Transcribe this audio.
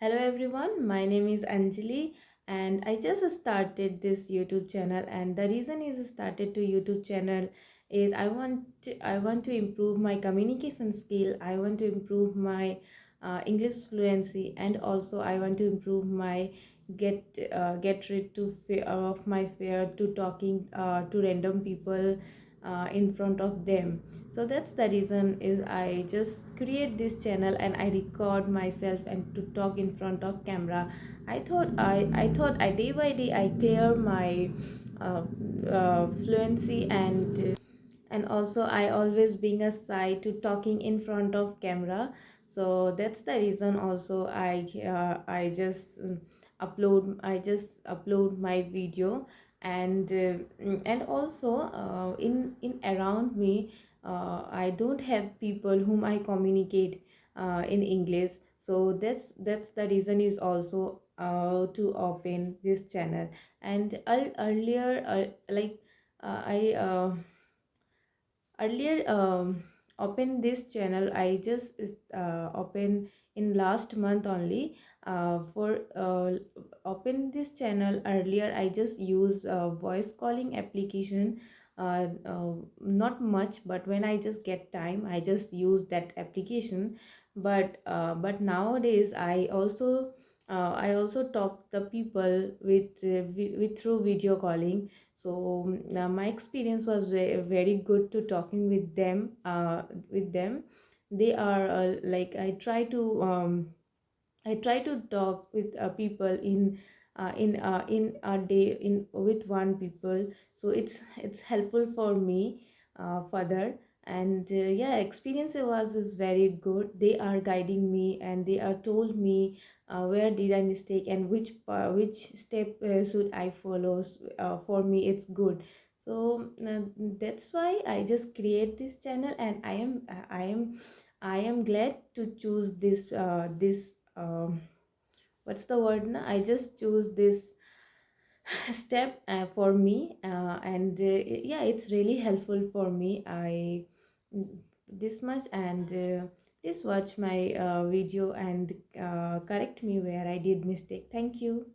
Hello everyone, my name is Anjali and I just started this YouTube channel, and the reason is started to YouTube channel is I want to improve my communication skill. I want to improve my English fluency, and also I want to improve my get rid to of my fear to talking to random people in front of them. So that's the reason is I just create this channel and I record myself and to talk in front of camera. I thought I day by day I clear my fluency, and also I always being a shy to talking in front of camera. So that's the reason also I just upload my video. And also in around me, I don't have people whom I communicate in English. So that's the reason is also to open this channel. And earlier like I earlier open this channel. I just open in last month only. For open this channel earlier, I just use voice calling application. Not much, but when I just get time I just use that application. But nowadays I also talk the people with through video calling. So my experience was very good to talking with them. They are like I try to talk with people in a day in with one people. So it's helpful for me further. And yeah, experience it was is very good. They are guiding me and they are told me where did I mistake and which step should I follow. For me it's good. So that's why I just create this channel, and I am glad to choose this what's the word now, I just choose this step for me. And yeah, it's really helpful for me. I this much. And please watch my video and correct me where I did mistake. Thank you.